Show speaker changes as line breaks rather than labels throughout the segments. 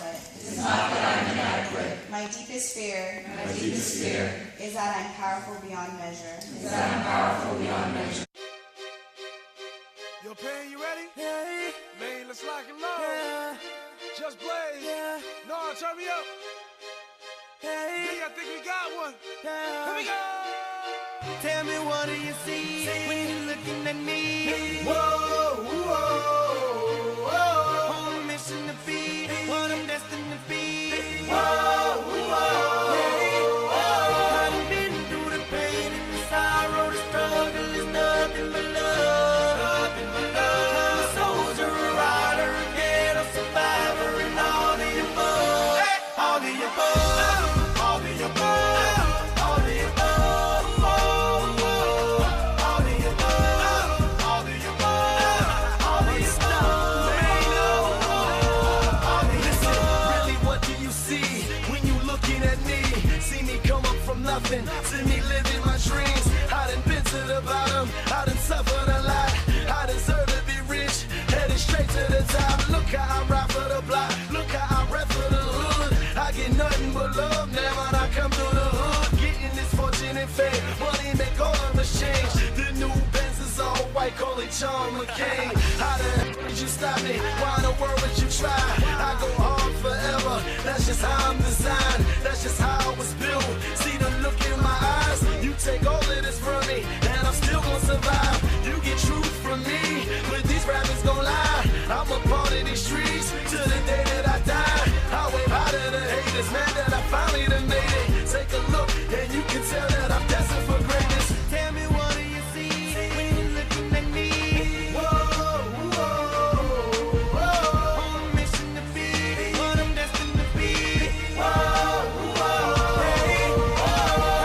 inadequate. My deepest fear is that I'm powerful beyond measure.
Yo, Pain, you ready? Yeah. Man, let's lock and load. Yeah. Just Blaze. Yeah. No, turn me up. Hey. I think we got one. Yeah. Here we go.
Tell me, what do you see when you're looking at me?
Whoa, whoa, whoa.
On a mission to be what I'm destined to be.
Whoa, whoa.
I've been through the pain and the sorrow, the struggle is nothing but love. I'm a soldier, a rider, a ghetto survivor, and all the above. All the above. All the above. All the above. All the above. All the above. All the above.
Listen, really, what do you see when you looking at me? See me come up from nothing, see me living my dreams. I done been to the bottom, I done suffered a lot. I deserve to be rich, headed straight to the top. Look how I ride for the block, look how I rap for the hood. I get nothing but love now when I come through the hood. Getting this fortune and fame, money make all of us change. The new Benz is all white, call it John McCain. How the heck did you stop me? Why in the world would you try? I go hard forever, that's just how I'm designed. That's just how I was built. See the look in my eyes, you take all of this from me, and I'm still gonna survive. You get truth from me, but these rappers gon' lie. I'm a part of these streets to the day that I die. I wave out to the haters, man, that I finally done made it. Take a look, and you can tell that I'm destined for greatness.
Tell me, what do you see when you're looking at me?
Whoa, whoa, whoa.
On a mission to be what I'm destined to be.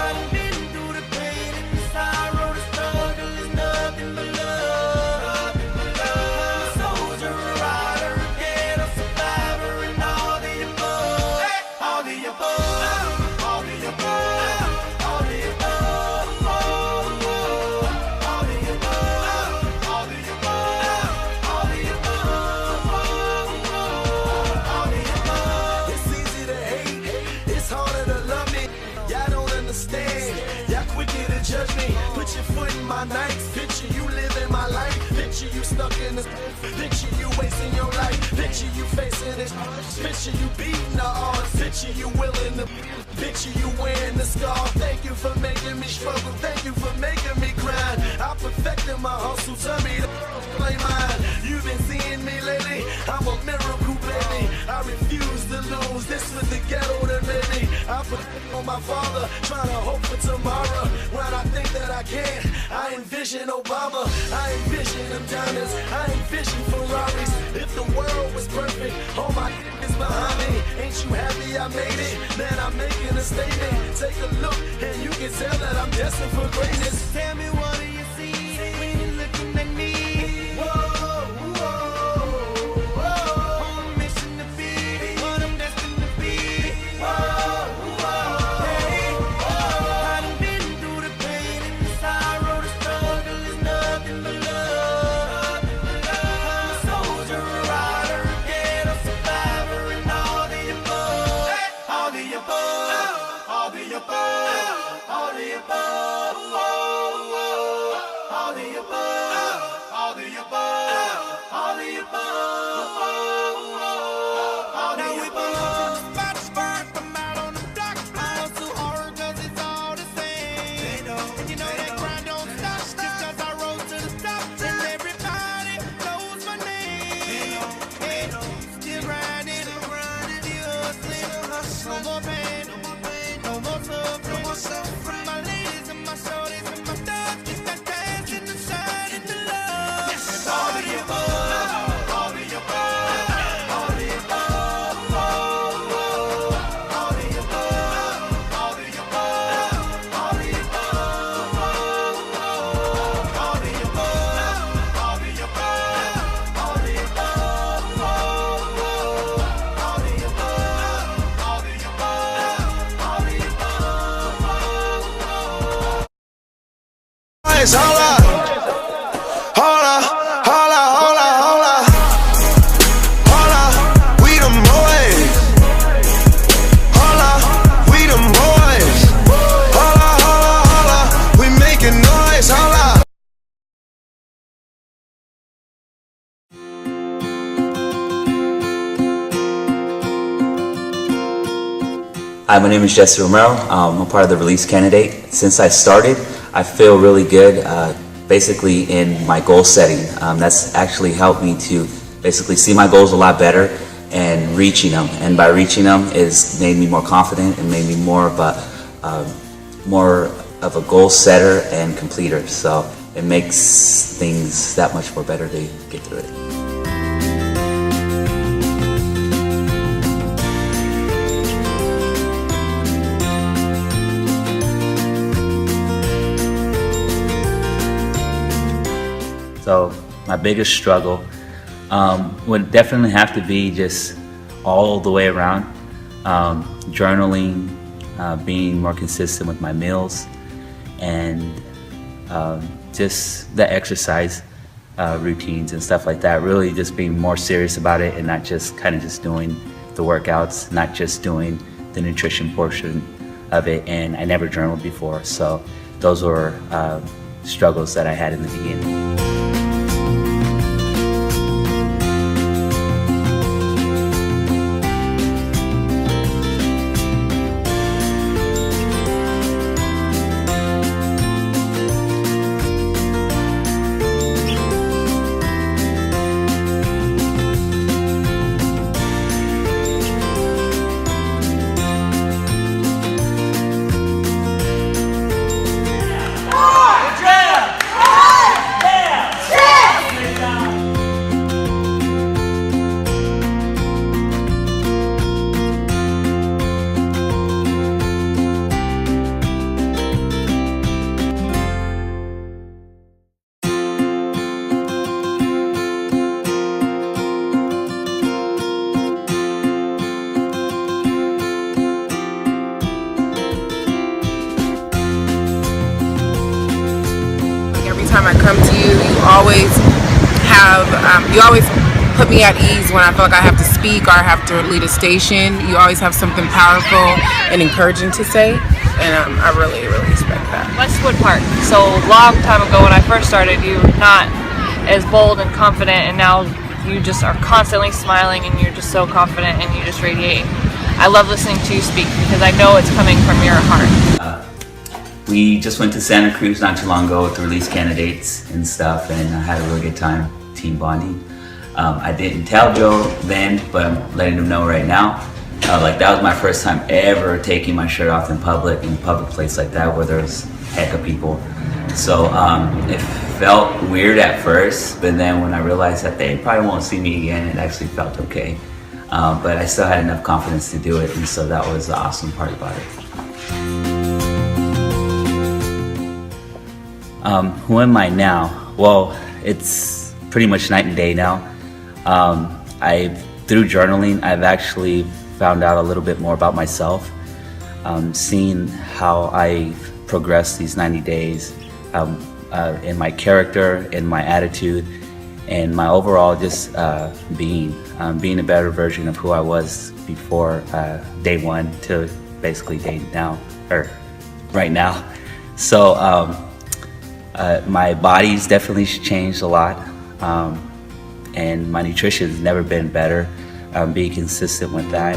I've been through the pain and the sorrow, the struggle is nothing but love. I'm a soldier, a rider, a ghetto survivor, and all the above. All the above. All the above. All the above. All the above. All the above. All the above.
It's easy to hate, it's harder to love me. Y'all don't understand, y'all quicker to judge me. Put your foot in my nights, picture you living my life. Picture you stuck in this, picture you wasting your life. Picture you facing this, picture you beating the odds. Picture you willing to, picture you wearing the scar. Thank you for making me struggle, thank you for making me grind. I perfected my hustle, tell me to play mine. You've been seeing me lately, I'm a miracle baby. I refuse to lose, this was the ghetto that made me. I put on my father, trying to hope for tomorrow. When I think that I can't, I envision Obama. I envision them diamonds, I envision Ferraris. If the world was perfect, all my is behind me. Ain't you happy I made it? Man, I'm making a statement. Take a look, and you can tell that I'm destined for greatness.
Tell me, what do you see when you're looking at me?
Whoa, whoa, whoa.
On a mission to be what I'm destined to be. I've been through the pain and the sorrow, the struggle is nothing but love. I'm a soldier, a rider, a ghetto survivor, and all the above. All the above. All the above. All the above. All the above. All the above. All the above. Now we belong to spot spark from out on the block. I hustle hard 'cause it's all the same. And you know that grind don't stop just 'cause I rose to the top. And everybody knows my name. Hey, still grinding, still hustling. No more pain, no more suffering. My ladies and my shorties and my thugs just got dance in the sun and the love. It's all the above, all the above, all the above, all the above, all the above, all the above, all the above, all the above, all the above, all the above, all the above.
Hold up, hold up, hold up, hold up, hold up, hold up. We the boys.
Hi, my name is Jesse Romero. I'm part of the release candidate. Since I started, I feel really good, basically in my goal setting. That's actually helped me to basically see my goals a lot better and reaching them. And by reaching them, it's made me more confident and made me more of a goal setter and completer. So it makes things that much more better to get through it. So my biggest struggle would definitely have to be just all the way around. Journaling, being more consistent with my meals, and just the exercise routines and stuff like that. Really just being more serious about it and not just kind of just doing the workouts, not just doing the nutrition portion of it. And I never journaled before, so those were struggles that I had in the beginning.
Time I come to you, you always put me at ease when I feel like I have to speak or I have to lead a station. You always have something powerful and encouraging to say, and I really, really respect that.
Westwood Park. So long time ago when I first started, you were not as bold and confident, and now you just are constantly smiling and you're just so confident and you just radiate. I love listening to you speak because I know it's coming from your heart.
We just went to Santa Cruz not too long ago with the release candidates and stuff, and I had a really good time team bonding. I didn't tell Joe then, but I'm letting him know right now. Like that was my first time ever taking my shirt off in a public place like that where there's heck of people. So it felt weird at first, but then when I realized that they probably won't see me again, it actually felt okay. But I still had enough confidence to do it, and so that was the awesome part about it. Who am I now? Well, it's pretty much night and day now. Through journaling, I've actually found out a little bit more about myself, seeing how I progressed these 90 days in my character, in my attitude, and my overall just being a better version of who I was before day one to basically day now, or right now. So my body's definitely changed a lot, and my nutrition's never been better. Being consistent with that.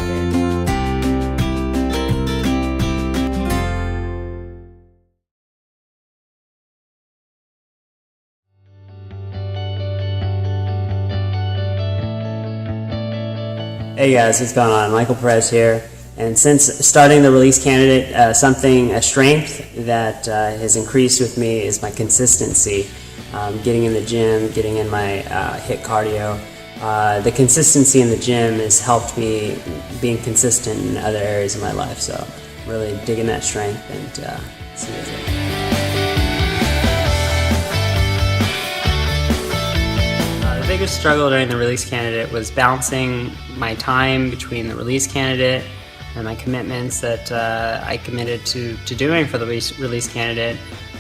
Hey guys, what's going on? Michael Perez here. And since starting the release candidate, a strength that has increased with me is my consistency. Getting in the gym, getting in my HIIT cardio. The consistency in the gym has helped me being consistent in other areas of my life. So really digging that strength and see you later. The biggest struggle during the release candidate was balancing my time between the release candidate and my commitments that I committed to doing for the release candidate,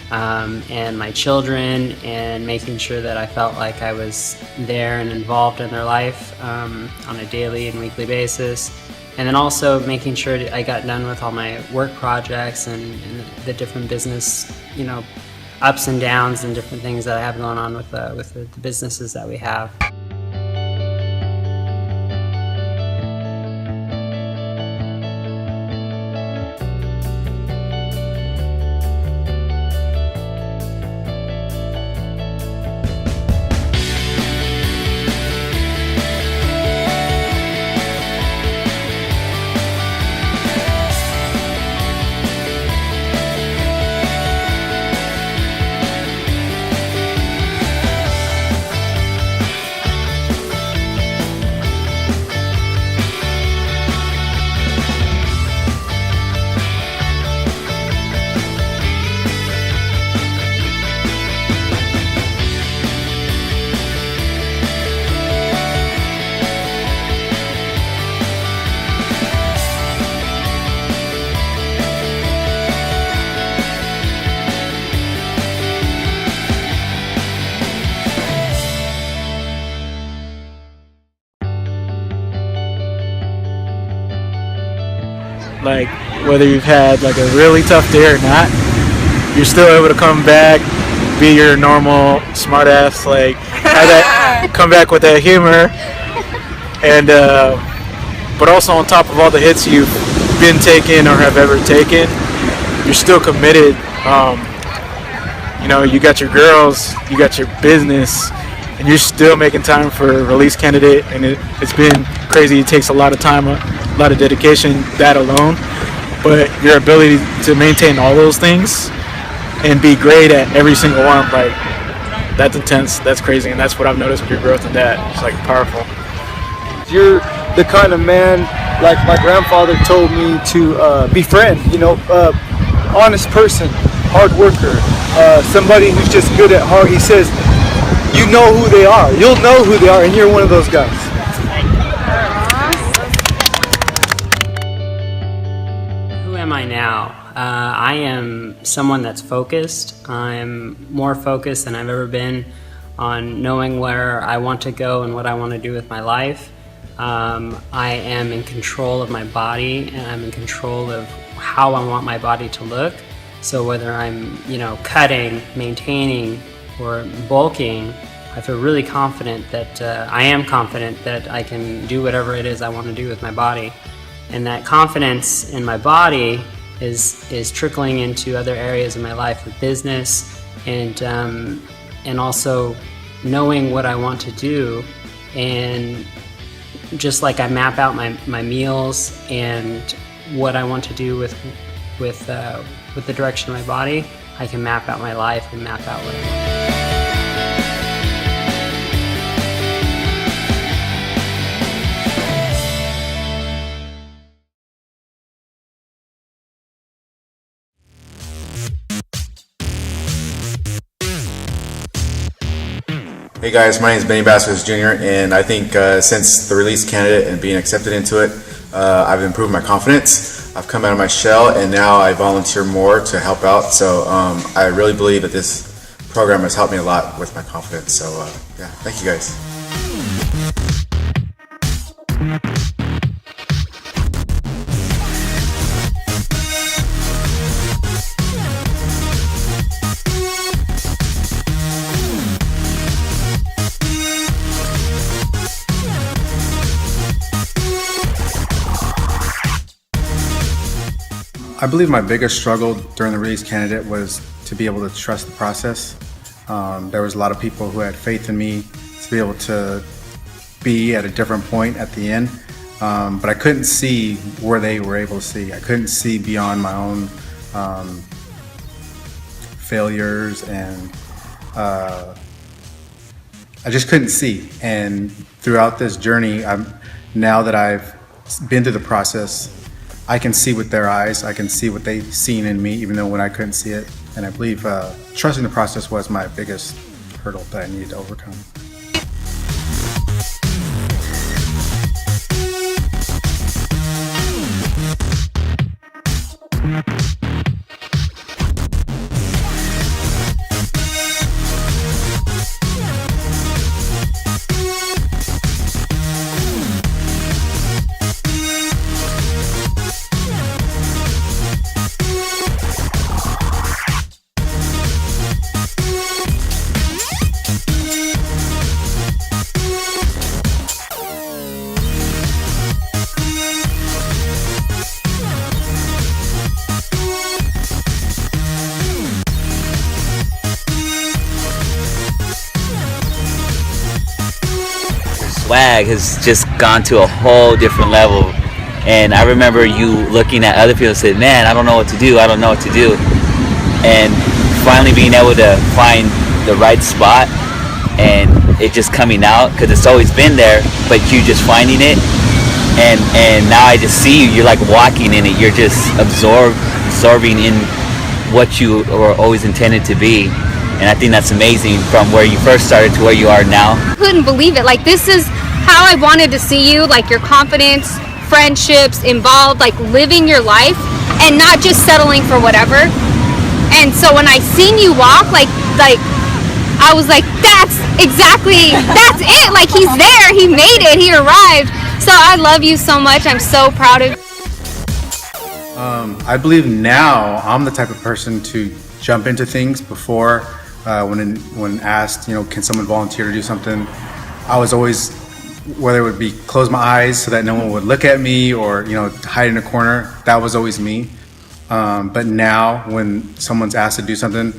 and my children, and making sure that I felt like I was there and involved in their life on a daily and weekly basis. And then also making sure that I got done with all my work projects and the different business, ups and downs and different things that I have going on with the businesses that we have.
like whether you've had like a really tough day or not, you're still able to come back, be your normal smart ass, like have that, come back with that humor, and but also on top of all the hits you've been taking or have ever taken, you're still committed. You know, you got your girls, you got your business, and you're still making time for Release Candidate, and it's been crazy. It takes a lot of time, a lot of dedication, that alone, but your ability to maintain all those things and be great at every single one, like, that's intense, that's crazy, and that's what I've noticed with your growth in that. It's like powerful.
You're the kind of man, like my grandfather told me to befriend, you know, honest person, hard worker, somebody who's just good at heart. He says, you know who they are, you'll know who they are, and you're one of those guys.
Who am I now? I am someone that's focused. I'm more focused than I've ever been on knowing where I want to go and what I want to do with my life. I am in control of my body, and I'm in control of how I want my body to look. So whether I'm, you know, cutting, maintaining, or bulking, I feel really confident that I am confident that I can do whatever it is I want to do with my body. And that confidence in my body is trickling into other areas of my life, with business, and also knowing what I want to do. And just like I map out my meals and what I want to do with the direction of my body, I can map out my life and map out what I want.
Hey guys, my name is Benny Vasquez Jr. and I think since the Release Candidate and being accepted into it, I've improved my confidence. I've come out of my shell, and now I volunteer more to help out. So I really believe that this program has helped me a lot with my confidence. So yeah, thank you guys.
I believe my biggest struggle during the Release Candidate was to be able to trust the process. There was a lot of people who had faith in me to be able to be at a different point at the end, but I couldn't see where they were able to see. I couldn't see beyond my own failures, and I just couldn't see. And throughout this journey, now that I've been through the process, I can see with their eyes. I can see what they've seen in me, even though when I couldn't see it. And I believe trusting the process was my biggest hurdle that I needed to overcome.
Swag has just gone to a whole different level, and I remember you looking at other people and said, man, I don't know what to do, and finally being able to find the right spot and it just coming out, because it's always been there, but you just finding it, and now I just see you, you're like walking in it, you're just absorbing in what you were always intended to be. And I think that's amazing, from where you first started to where you are now.
Couldn't believe it. Like, this is how I wanted to see you, like your confidence, friendships, involved, like living your life and not just settling for whatever. And so when I seen you walk, like I was like, that's it. Like, he's there, he made it, he arrived. So I love you so much. I'm so proud of you.
I believe now I'm the type of person to jump into things before when asked, can someone volunteer to do something? I was always, whether it would be close my eyes so that no one would look at me or, hide in a corner, that was always me. But now when someone's asked to do something,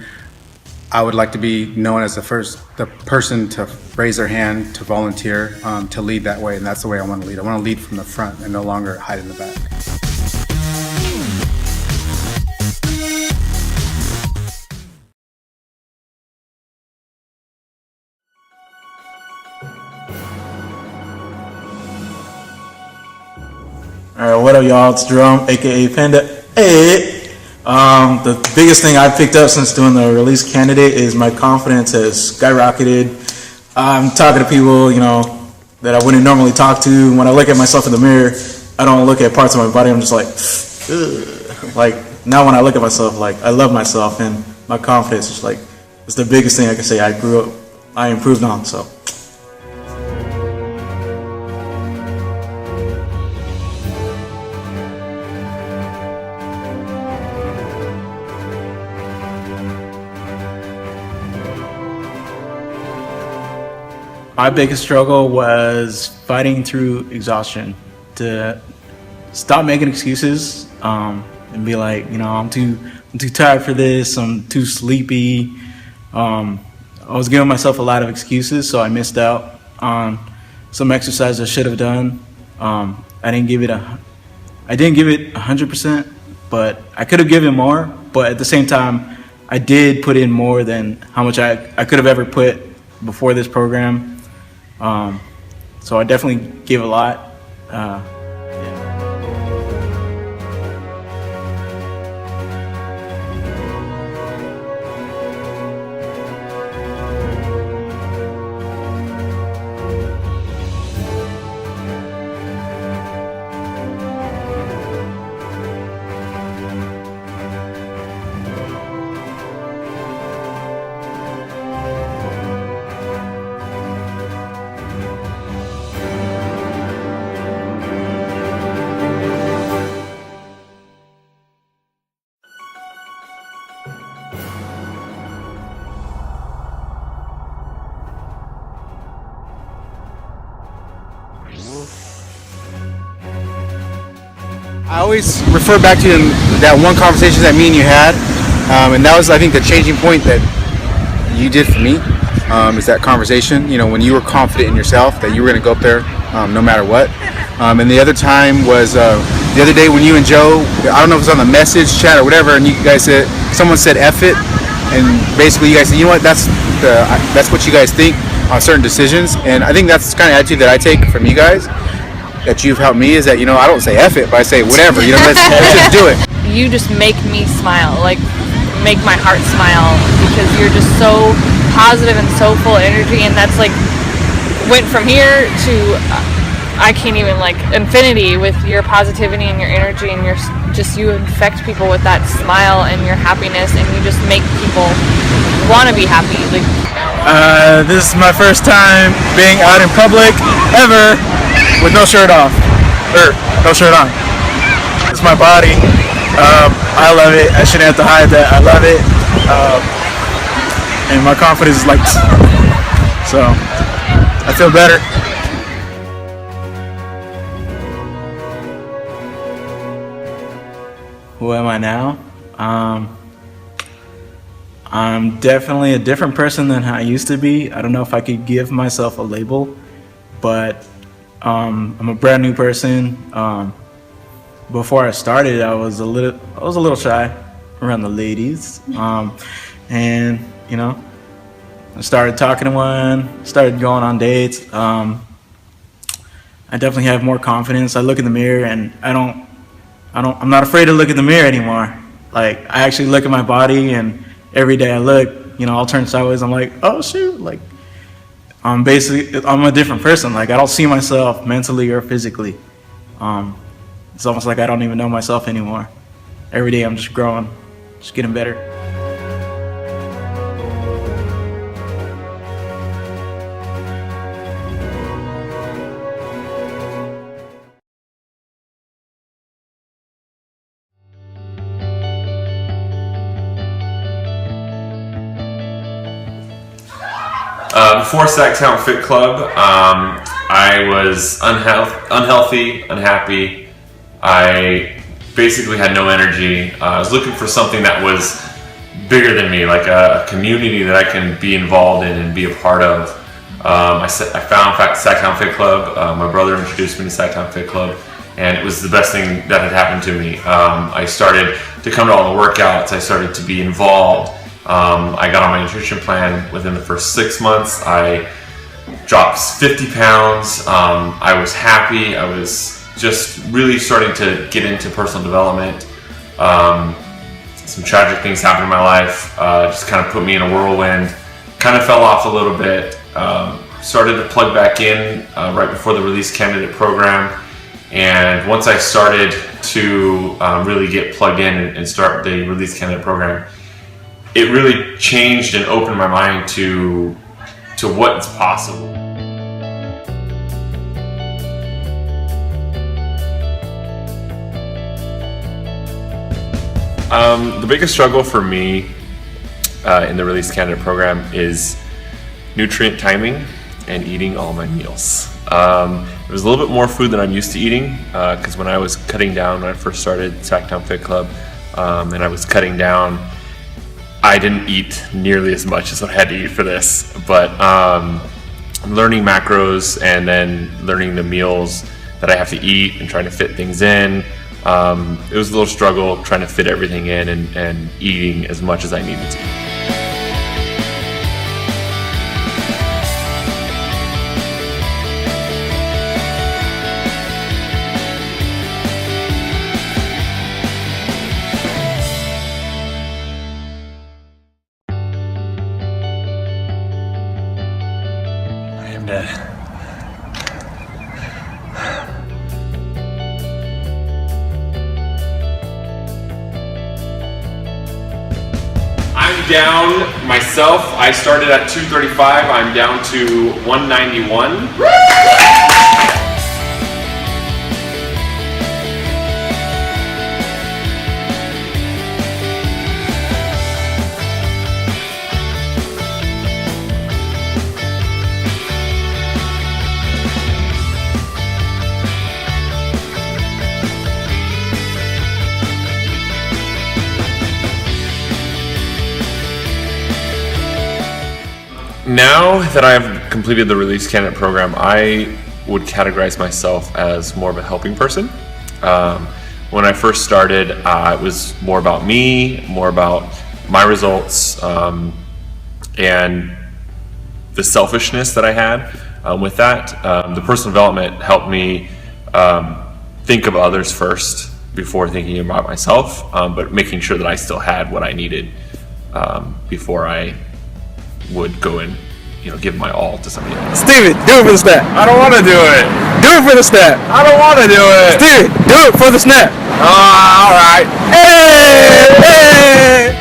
I would like to be known as the person to raise their hand, to volunteer, to lead that way. And that's the way I want to lead. I want to lead from the front and no longer hide in the back.
Alright, what up y'all, it's Jerome, aka Panda. Hey! The biggest thing I've picked up since doing the release candidate is my confidence has skyrocketed. I'm talking to people, that I wouldn't normally talk to. When I look at myself in the mirror, I don't look at parts of my body, I'm just like, ugh. Like, now when I look at myself, like, I love myself, and my confidence is like, it's the biggest thing I can say I improved on, so. My biggest struggle was fighting through exhaustion, to stop making excuses and be like, I'm too tired for this, I'm too sleepy. I was giving myself a lot of excuses, so I missed out on some exercise I should have done. I didn't give it 100%, but I could have given more. But at the same time, I did put in more than how much I could have ever put before this program. So I definitely gave a lot.
I always refer back to that one conversation that me and you had, and that was, I think, the changing point that you did for me, is that conversation, when you were confident in yourself that you were going to go up there no matter what. And the other time was the other day when you and Joe, I don't know if it was on the message chat or whatever, and you guys said, someone said F it, and basically you guys said, you know what, that's what you guys think on certain decisions. And I think that's the kind of attitude that I take from you guys, that you've helped me, is that, I don't say F it, but I say whatever, let's just do it.
You just make me smile, like make my heart smile, because you're just so positive and so full of energy, and that's like went from here to I can't even, like, infinity with your positivity and your energy, and you infect people with that smile and your happiness, and you just make people want to be happy. Like,
this is my first time being out in public ever with no shirt off, or no shirt on. It's my body. I love it. I shouldn't have to hide that. I love it. And my confidence is like, so I feel better. Who am I now? I'm definitely a different person than I used to be. I don't know if I could give myself a label, but I'm a brand new person. Before I started, I was a little shy around the ladies, and I started talking to one, started going on dates. I definitely have more confidence. I look in the mirror, and I'm not afraid to look in the mirror anymore. Like, I actually look at my body, and every day I look, I'll turn sideways. I'm like, oh shoot, like I'm a different person. Like, I don't see myself mentally or physically. It's almost like I don't even know myself anymore. Every day I'm just growing, just getting better.
before SacTown FitClub, I was unhealthy, unhappy. I basically had no energy. I was looking for something that was bigger than me, like a community that I can be involved in and be a part of. I found SacTown FitClub. My brother introduced me to SacTown FitClub, and it was the best thing that had happened to me. I started to come to all the workouts. I started to be involved. I got on my nutrition plan within the first 6 months. I dropped 50 pounds. I was happy. I was just really starting to get into personal development. Some tragic things happened in my life. Just kind of put me in a whirlwind. Kind of fell off a little bit. Started to plug back in right before the release candidate program. And once I started to really get plugged in and start the release candidate program, it really changed and opened my mind to what's possible. The biggest struggle for me in the release candidate program is nutrient timing and eating all my meals. It was a little bit more food than I'm used to eating, because when I was cutting down, when I first started SacTown FitClub, and I was cutting down, I didn't eat nearly as much as what I had to eat for this. But learning macros and then learning the meals that I have to eat and trying to fit things in, it was a little struggle trying to fit everything in and eating as much as I needed to. I'm down myself. I started at 235. I'm down to 191. Now that I've completed the release candidate program, I would categorize myself as more of a helping person. When I first started, it was more about me, more about my results, and the selfishness that I had with that. The personal development helped me think of others first before thinking about myself, but making sure that I still had what I needed before I would go and give my all to somebody else.
Steven, do it for the snap.
I don't want to do it.
Do it for the snap.
I don't want to do it.
Steven, do it for the snap.
All right.
Hey! Hey!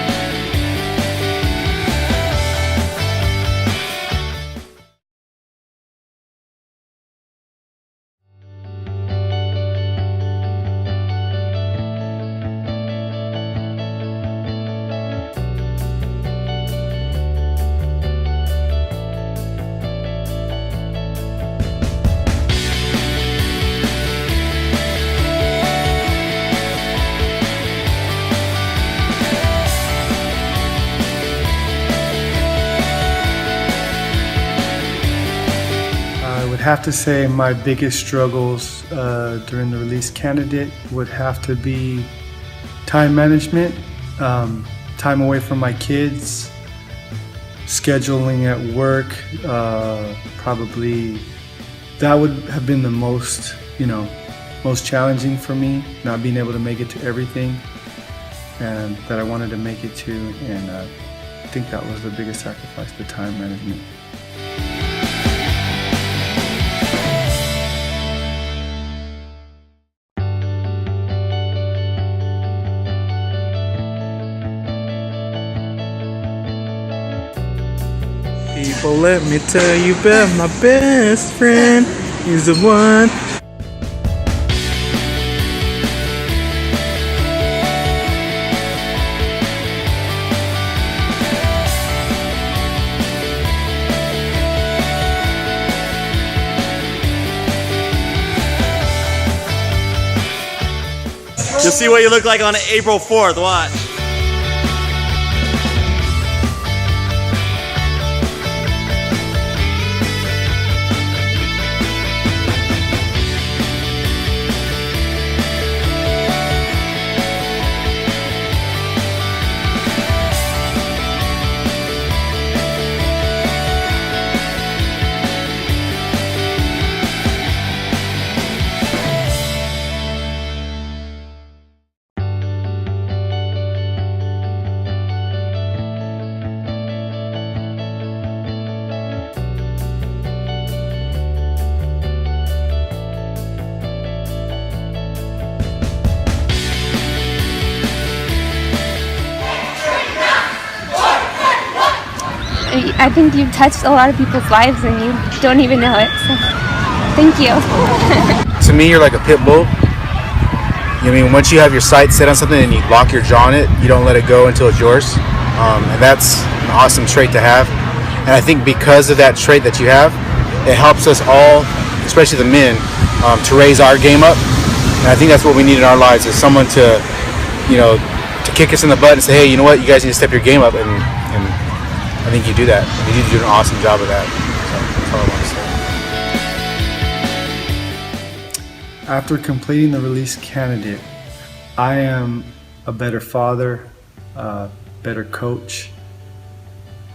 Have to say my biggest struggles during the release candidate would have to be time management, time away from my kids, scheduling at work. Probably that would have been the most challenging for me, not being able to make it to everything and that I wanted to make it to, and I think that was the biggest sacrifice, the time management.
People, let me tell you about my best friend. He's the one.
You'll see what you look like on April 4th. Watch.
I think you've touched a lot of people's lives and you don't even know it, so thank you.
To me, you're like a pit bull. I mean, once you have your sights set on something and you lock your jaw on it, you don't let it go until it's yours. And that's an awesome trait to have. And I think because of that trait that you have, it helps us all, especially the men, to raise our game up. And I think that's what we need in our lives, is someone to, to kick us in the butt and say, hey, you know what, you guys need to step your game up. And I think you do that. You do an awesome job of that. So that's all I want to say.
After completing the release candidate, I am a better father, a better coach,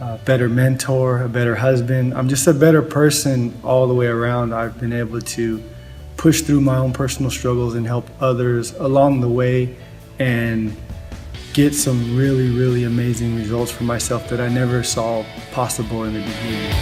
a better mentor, a better husband. I'm just a better person all the way around. I've been able to push through my own personal struggles and help others along the way and get some really, really amazing results for myself that I never saw possible in the beginning.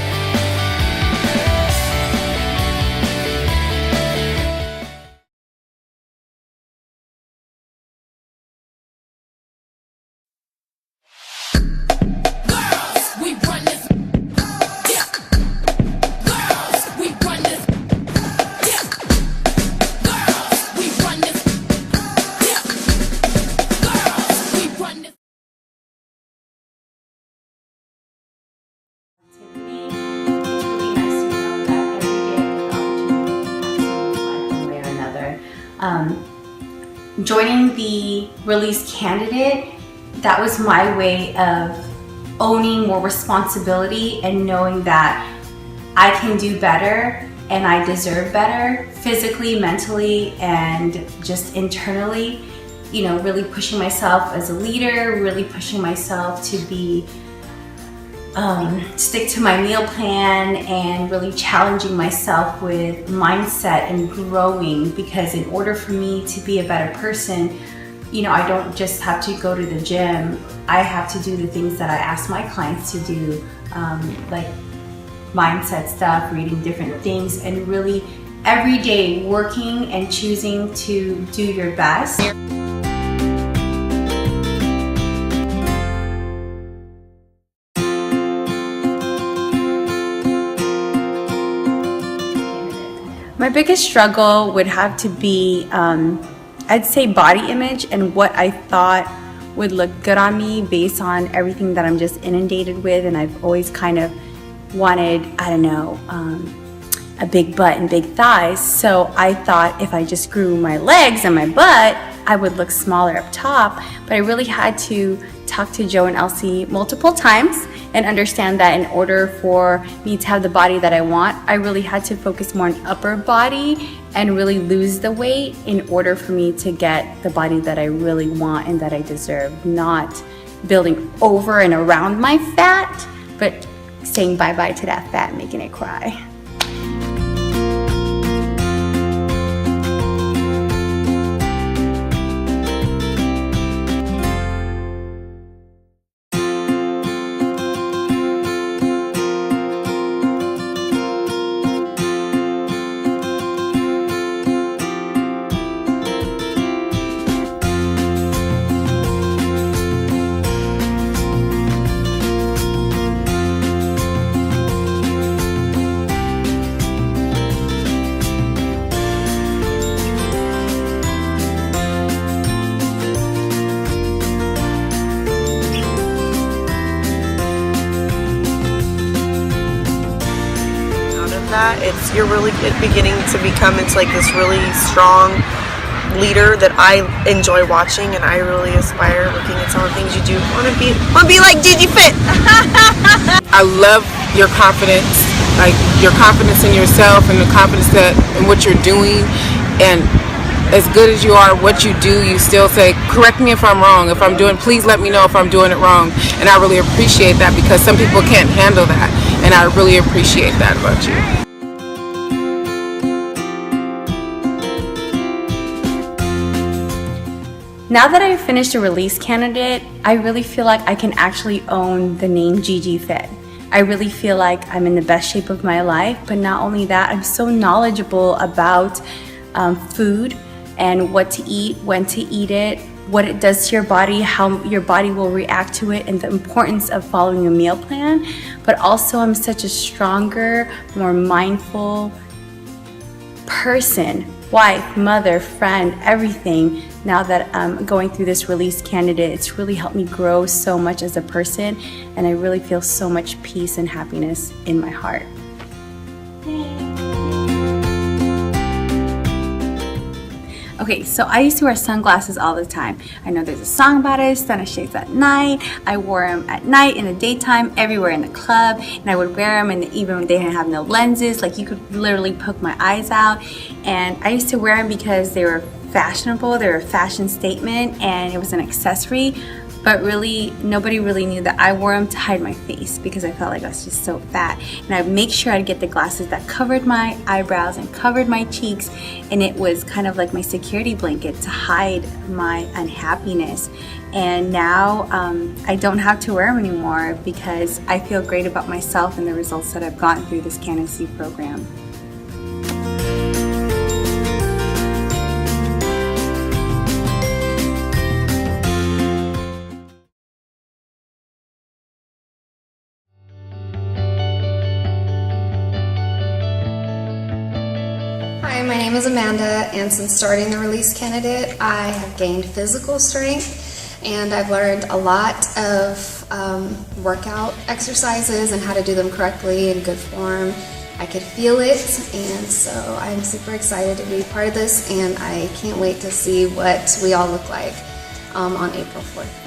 Joining the release candidate, that was my way of owning more responsibility and knowing that I can do better and I deserve better physically, mentally, and just internally. Really pushing myself as a leader, really pushing myself to be stick to my meal plan and really challenging myself with mindset and growing, because in order for me to be a better person, I don't just have to go to the gym. I have to do the things that I ask my clients to do, like mindset stuff, reading different things, and really every day working and choosing to do your best. My biggest struggle would have to be, I'd say, body image and what I thought would look good on me based on everything that I'm just inundated with. And I've always kind of wanted, a big butt and big thighs. So I thought if I just grew my legs and my butt, I would look smaller up top. But I really had to talk to Joe and Elsie multiple times and understand that in order for me to have the body that I want, I really had to focus more on upper body and really lose the weight in order for me to get the body that I really want and that I deserve. Not building over and around my fat, but saying bye-bye to that fat and making it cry.
You're really beginning to become into like this really strong leader that I enjoy watching, and I really aspire looking at some of the things you do. Want to be like Gigi Fit.
I love your confidence, like your confidence in yourself and the confidence in what you're doing. And as good as you are, what you do, you still say, correct me if I'm wrong. If I'm doing, please let me know if I'm doing it wrong. And I really appreciate that, because some people can't handle that. And I really appreciate that about you.
Now that I've finished a release candidate, I really feel like I can actually own the name Gigi Fit. I really feel like I'm in the best shape of my life, but not only that, I'm so knowledgeable about food and what to eat, when to eat it, what it does to your body, how your body will react to it, and the importance of following a meal plan. But also I'm such a stronger, more mindful person, wife, mother, friend, everything. Now that I'm going through this release candidate, it's really helped me grow so much as a person, and I really feel so much peace and happiness in my heart. Okay, so I used to wear sunglasses all the time. I know there's a song about it, sun shades at night. I wore them at night, in the daytime, everywhere in the club, and I would wear them, and even when they didn't have no lenses, like you could literally poke my eyes out. And I used to wear them because they were fashionable, they were a fashion statement, and it was an accessory. But really, nobody really knew that I wore them to hide my face, because I felt like I was just so fat. And I'd make sure I'd get the glasses that covered my eyebrows and covered my cheeks, and it was kind of like my security blanket to hide my unhappiness. And now I don't have to wear them anymore, because I feel great about myself and the results that I've gotten through this candidacy program.
Hi, my name is Amanda, and since starting the release candidate, I have gained physical strength, and I've learned a lot of workout exercises and how to do them correctly in good form. I could feel it, and so I'm super excited to be part of this, and I can't wait to see what we all look like on April 4th.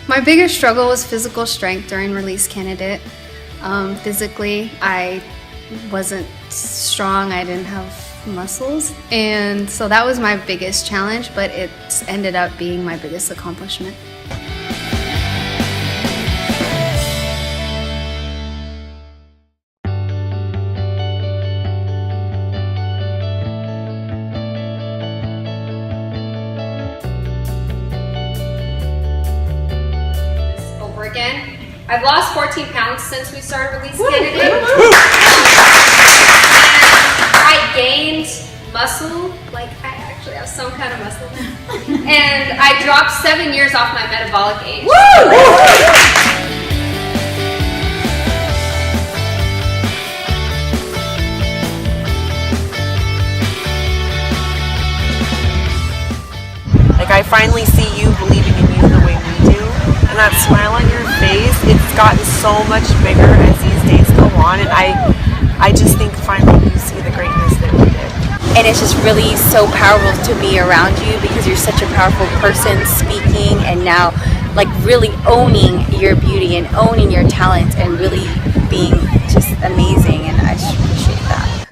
My biggest struggle was physical strength during release candidate. Physically, I wasn't strong, I didn't have muscles, and so that was my biggest challenge, but it ended up being my biggest accomplishment.
Again, I've lost 14 pounds since we started release candidate. I gained muscle, like I actually have some kind of muscle. And I dropped 7 years off my metabolic age.
Like, I finally see you believing in you the way we do, and that smile on your face, it's gotten so much bigger as these days go on, and I just think finally you see the greatness that we did.
And it's just really so powerful to be around you, because you're such a powerful person speaking, and now like really owning your beauty and owning your talent and really being just amazing, and I just appreciate that.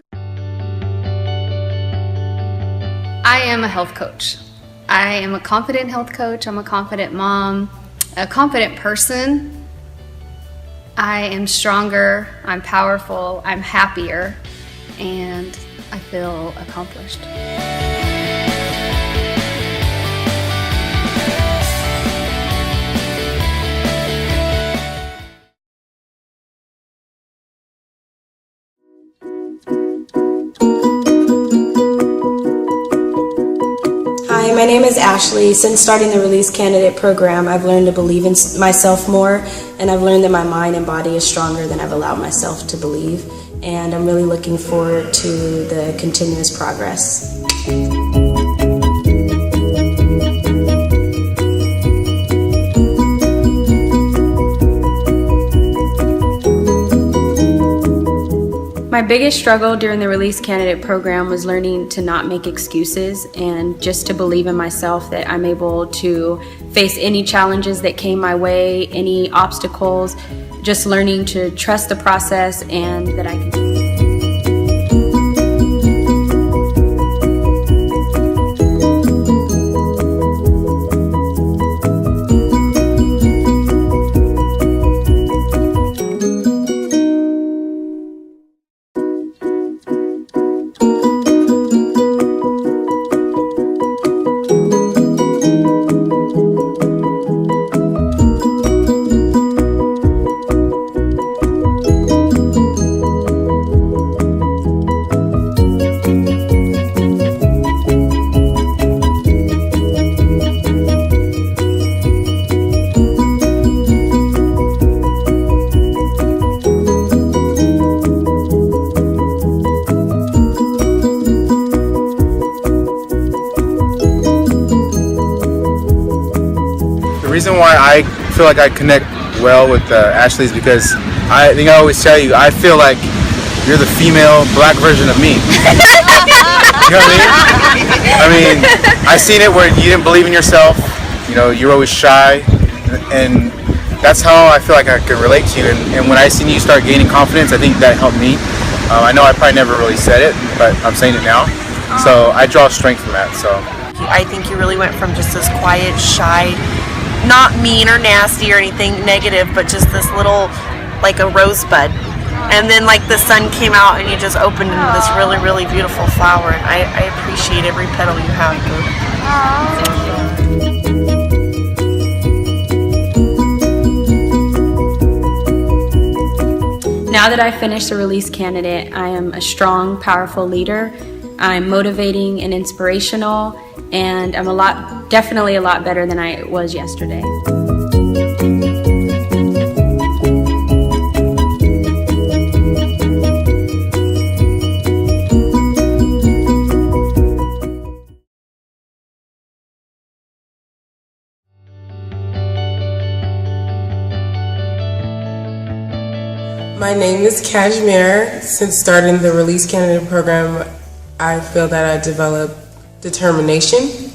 I am a health coach. I am a confident health coach. I'm a confident mom, a confident person. I am stronger, I'm powerful, I'm happier, and I feel accomplished.
Hi, my name is Ashley. Since starting the Release Candidate program, I've learned to believe in myself more, and I've learned that my mind and body is stronger than I've allowed myself to believe. And I'm really looking forward to the continuous progress.
My biggest struggle during the Release Candidate program was learning to not make excuses and just to believe in myself that I'm able to face any challenges that came my way, any obstacles, just learning to trust the process and that I can do it.
The reason why I feel like I connect well with Ashley is because I think I always tell you, I feel like you're the female black version of me. You know what I mean? I mean, I seen it where you didn't believe in yourself. You know, you're always shy, and that's how I feel like I could relate to you. And when I seen you start gaining confidence, I think that helped me. I know I probably never really said it, but I'm saying it now. So I draw strength from that. So
I think you really went from just this quiet, shy, not mean or nasty or anything negative, but just this little, like a rosebud. And then like the sun came out and you just opened into this really, really beautiful flower. And I appreciate every petal you have.
Now that I finished the Release Candidate, I am a strong, powerful leader. I'm motivating and inspirational, and I'm definitely a lot better than I was yesterday.
My name is Cashmere. Since starting the Release Candidate program, I feel that I developed determination,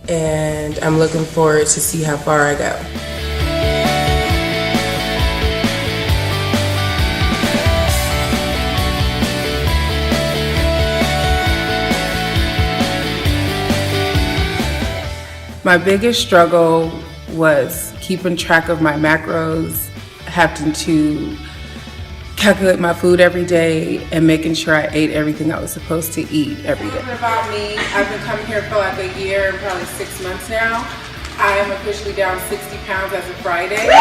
and I'm looking forward to see how far I go. My biggest struggle was keeping track of my macros, having to calculate my food every day, and making sure I ate everything I was supposed to eat every day. About me, I've been coming here for like a year and probably 6 months now. I am officially down 60 pounds as of Friday.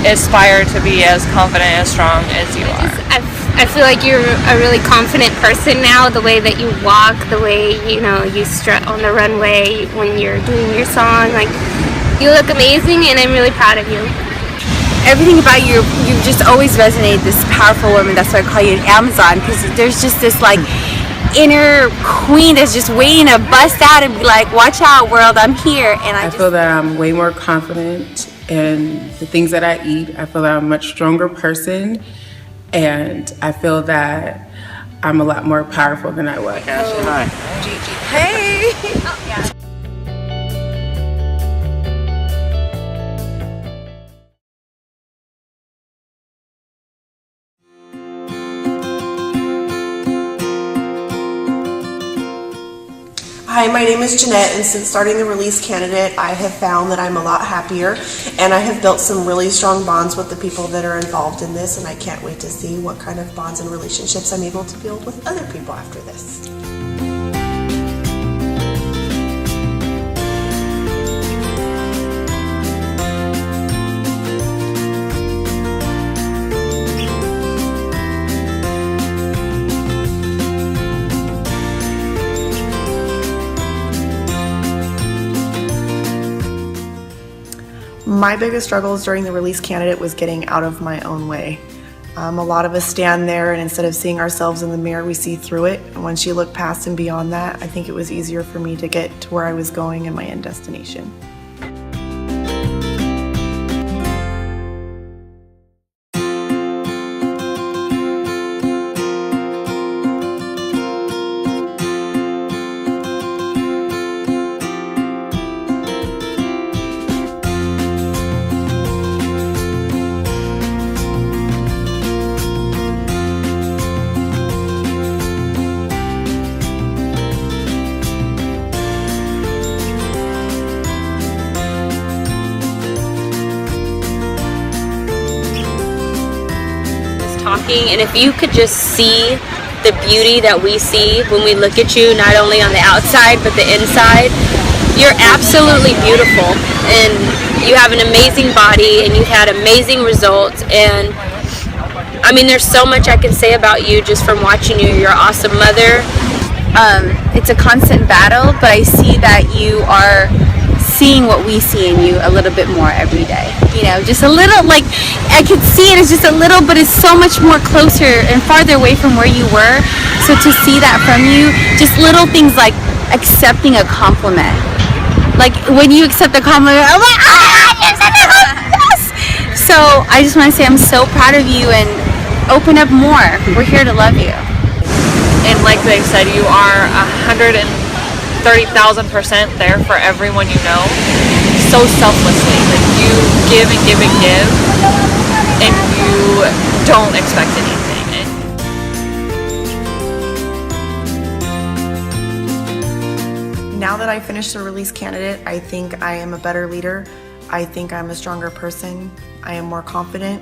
Aspire to be as confident and strong as you are.
I feel like you're a really confident person now, the way that you walk, the way, you strut on the runway when you're doing your song. Like, you look amazing, and I'm really proud of you.
Everything about you, you've just always resonated, this powerful woman. That's why I call you an Amazon, because there's just this like inner queen that's just waiting to bust out and be like, watch out world, I'm here. And I
feel that I'm way more confident in the things that I eat. I feel that I'm a much stronger person, and I feel that I'm a lot more powerful than I was.
Hi.
Hey!
Hi, my name is Jeanette, and since starting the Release Candidate, I have found that I'm a lot happier, and I have built some really strong bonds with the people that are involved in this, and I can't wait to see what kind of bonds and relationships I'm able to build with other people after this. My biggest struggles during the Release Candidate was getting out of my own way. A lot of us stand there, and instead of seeing ourselves in the mirror, we see through it. And once you look past and beyond that, I think it was easier for me to get to where I was going and my end destination.
And if you could just see the beauty that we see when we look at you, not only on the outside but the inside, you're absolutely beautiful, and you have an amazing body, and you've had amazing results. And I mean, there's so much I can say about you just from watching you. You're an awesome mother. It's a constant battle, but I see that you are seeing what we see in you a little bit more every day. You know, just a little, like, I could see it as just a little, but it's so much more closer and farther away from where you were. So to see that from you, just little things like accepting a compliment. Like when you accept a compliment, I'm like, you said that, yes! So I just want to say I'm so proud of you, and open up more. We're here to love you.
And like they said, you are 130,000% there for everyone you know, so selflessly. Like, you give and give and give, and you don't expect anything.
Now that I finished the Release Candidate, I think I am a better leader. I think I'm a stronger person. I am more confident.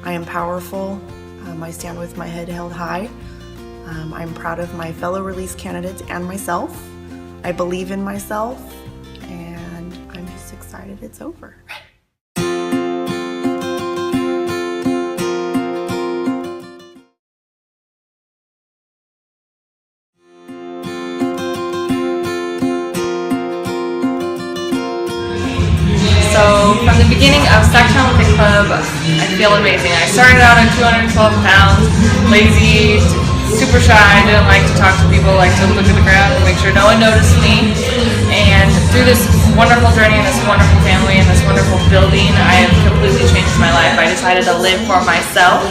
I am powerful. I stand with my head held high. I'm proud of my fellow Release Candidates and myself. I believe in myself, and I'm just excited it's over.
So from the beginning of SacTown FitClub, I feel amazing. I started out at 212 pounds, lazy, super shy, didn't like to talk to people, like to look at the ground and make sure no one noticed me. And through this wonderful journey and this wonderful family and this wonderful building, I have completely changed my life. I decided to live for myself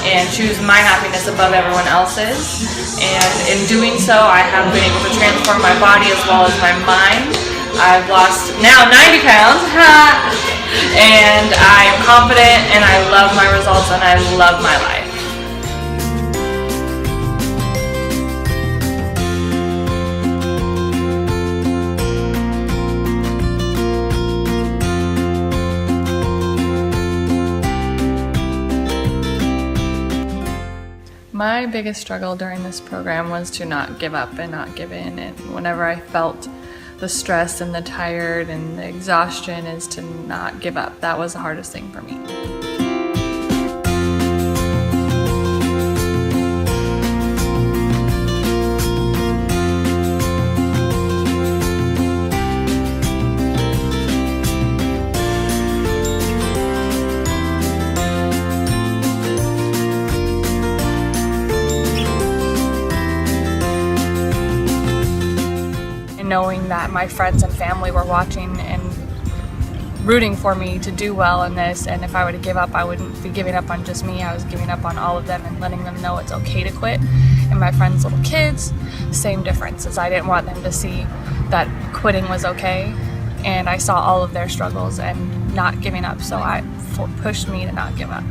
and choose my happiness above everyone else's. And in doing so, I have been able to transform my body as well as my mind. I've lost now 90 pounds, and I am confident, and I love my results, and I love my life. My biggest struggle during this program was to not give up and not give in, and whenever I felt the stress and the tired and the exhaustion, is to not give up. That was the hardest thing for me. Knowing that my friends and family were watching and rooting for me to do well in this, and if I were to give up, I wouldn't be giving up on just me, I was giving up on all of them and letting them know it's okay to quit. And my friends' little kids, same difference, as I didn't want them to see that quitting was okay, and I saw all of their struggles and not giving up, so it pushed me to not give up.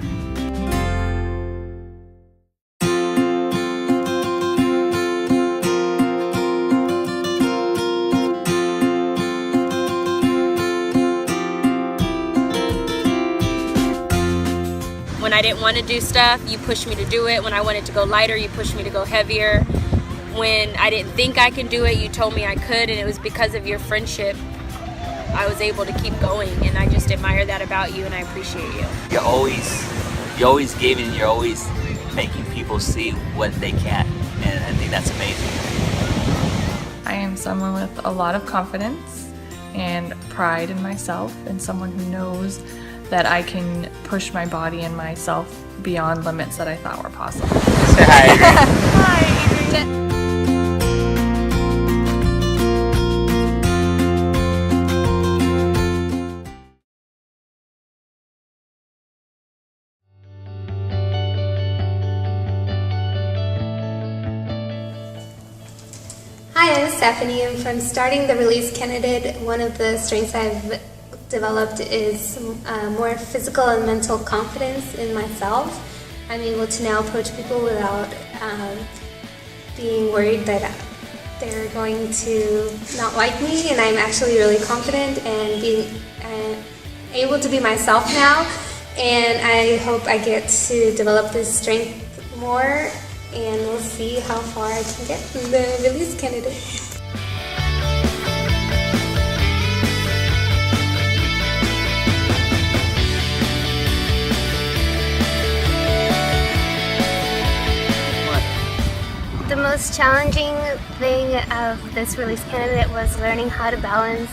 I didn't want to do stuff, you pushed me to do it. When I wanted to go lighter, you pushed me to go heavier. When I didn't think I could do it, you told me I could, and it was because of your friendship I was able to keep going, and I just admire that about you, and I appreciate you.
You're always giving, you're always making people see what they can, and I think that's amazing.
I am someone with a lot of confidence and pride in myself, and someone who knows that I can push my body and myself beyond limits that I thought were possible.
Say hi, Adrian.
Hi, Adrian.
Hi, I'm Stephanie, and from starting the release candidate, one of the strengths I've developed is more physical and mental confidence in myself. I'm able to now approach people without being worried that they're going to not like me, and I'm actually really confident and being able to be myself now, and I hope I get to develop this strength more, and we'll see how far I can get from the release candidate.
The most challenging thing of this release candidate was learning how to balance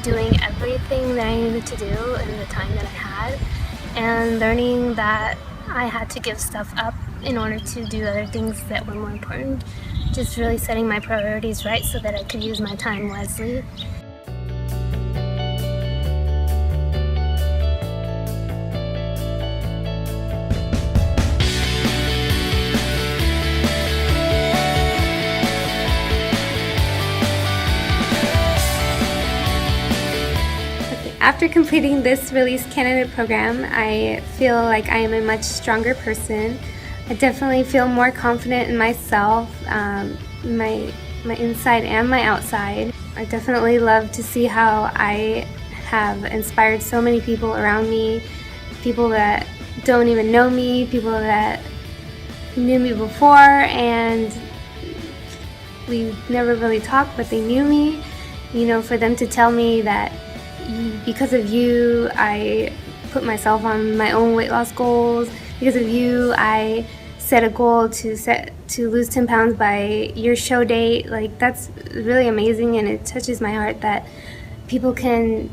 doing everything that I needed to do in the time that I had, and learning that I had to give stuff up in order to do other things that were more important. Just really setting my priorities right so that I could use my time wisely. After completing this release candidate program, I feel like I am a much stronger person. I definitely feel more confident in myself, my inside and my outside. I definitely love to see how I have inspired so many people around me, people that don't even know me, people that knew me before and we never really talked, but they knew me. You know, for them to tell me that because of you, I put myself on my own weight loss goals. Because of you, I set a goal to lose 10 pounds by your show date. Like, that's really amazing, and it touches my heart that people can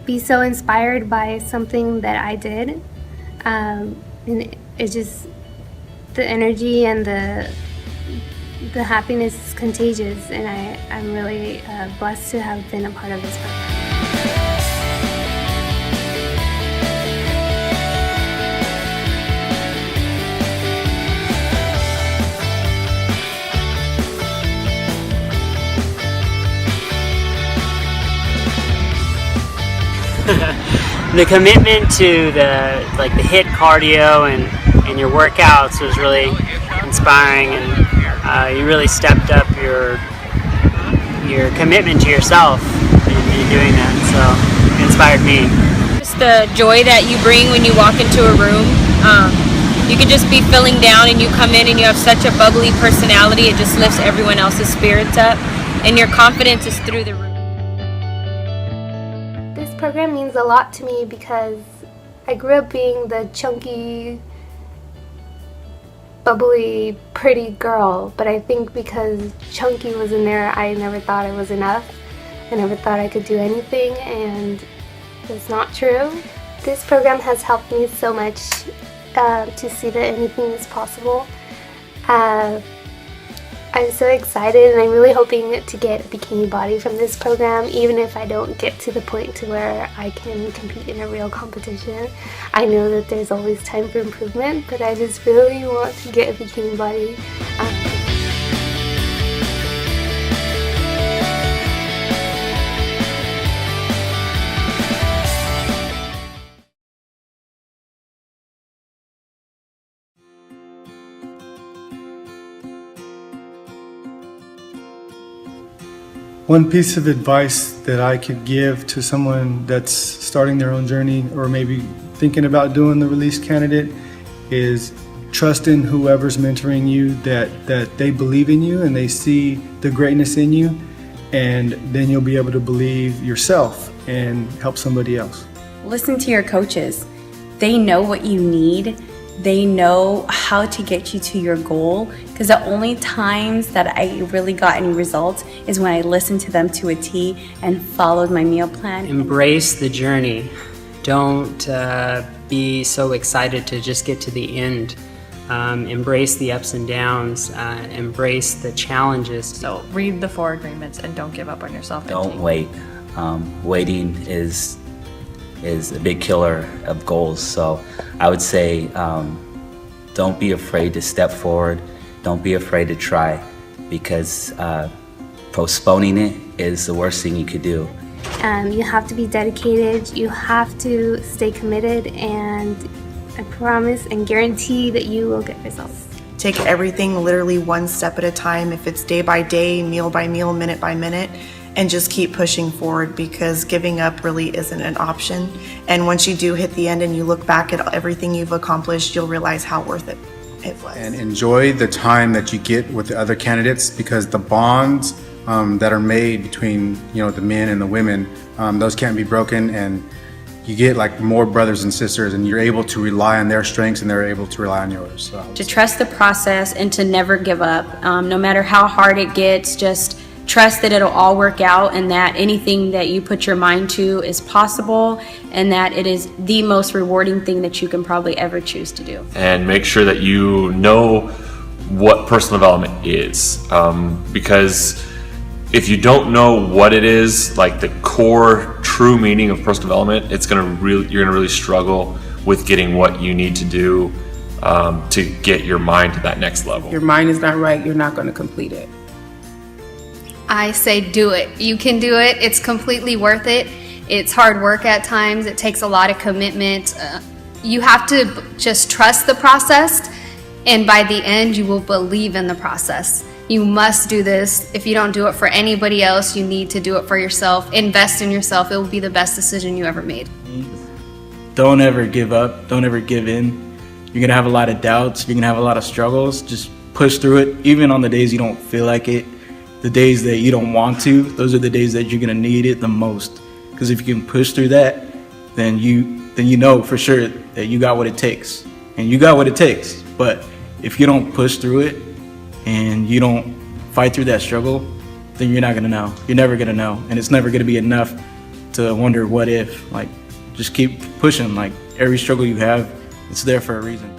be so inspired by something that I did. And it just, the energy and the happiness is contagious, and I'm really blessed to have been a part of this program.
The commitment to the HIIT cardio and your workouts was really inspiring, and you really stepped up your commitment to yourself in doing that. So it inspired me.
Just the joy that you bring when you walk into a room. You could just be feeling down and you come in and you have such a bubbly personality. It just lifts everyone else's spirits up, and your confidence is through the roof.
This program means a lot to me because I grew up being the chunky, bubbly, pretty girl, but I think because chunky was in there, I never thought it was enough. I never thought I could do anything, and it's not true. This program has helped me so much to see that anything is possible. I'm so excited, and I'm really hoping to get a bikini body from this program, even if I don't get to the point to where I can compete in a real competition. I know that there's always time for improvement, but I just really want to get a bikini body.
One piece of advice that I could give to someone that's starting their own journey or maybe thinking about doing the release candidate is trust in whoever's mentoring you, that they believe in you and they see the greatness in you, and then you'll be able to believe yourself and help somebody else.
Listen to your coaches. They know what you need. They know how to get you to your goal, because the only times that I really got any results is when I listened to them to a T and followed my meal plan.
Embrace the journey. Don't be so excited to just get to the end. Embrace the ups and downs. Embrace the challenges.
So read the 4 agreements and don't give up on yourself.
Don't wait. Waiting is a big killer of goals. So I would say don't be afraid to step forward. Don't be afraid to try, because postponing it is the worst thing you could do.
You have to be dedicated, you have to stay committed, and I promise and guarantee that you will get results.
Take everything literally one step at a time. If it's day by day, meal by meal, minute by minute, and just keep pushing forward, because giving up really isn't an option. And once you do hit the end and you look back at everything you've accomplished, you'll realize how worth it was.
And enjoy the time that you get with the other candidates, because the bonds that are made between the men and the women, those can't be broken, and you get like more brothers and sisters, and you're able to rely on their strengths and they're able to rely on yours. So
To trust the process and to never give up. No matter how hard it gets, just trust that it'll all work out, and that anything that you put your mind to is possible, and that it is the most rewarding thing that you can probably ever choose to do.
And make sure that you know what personal development is, because if you don't know what it is, like the core true meaning of personal development, you're gonna really struggle with getting what you need to do to get your mind to that next level.
Your mind is not right, you're not going to complete it.
I say do it. You can do it. It's completely worth it. It's hard work at times. It takes a lot of commitment. You have to just trust the process, and by the end, you will believe in the process. You must do this. If you don't do it for anybody else, you need to do it for yourself. Invest in yourself. It will be the best decision you ever made.
Don't ever give up. Don't ever give in. You're going to have a lot of doubts. You're going to have a lot of struggles. Just push through it, even on the days you don't feel like it. The days that you don't want to, those are the days that you're going to need it the most. Because if you can push through that, then you know for sure that you got what it takes. And you got what it takes. But if you don't push through it and you don't fight through that struggle, then you're not going to know. You're never going to know. And it's never going to be enough to wonder what if. Like, just keep pushing. Like, every struggle you have, it's there for a reason.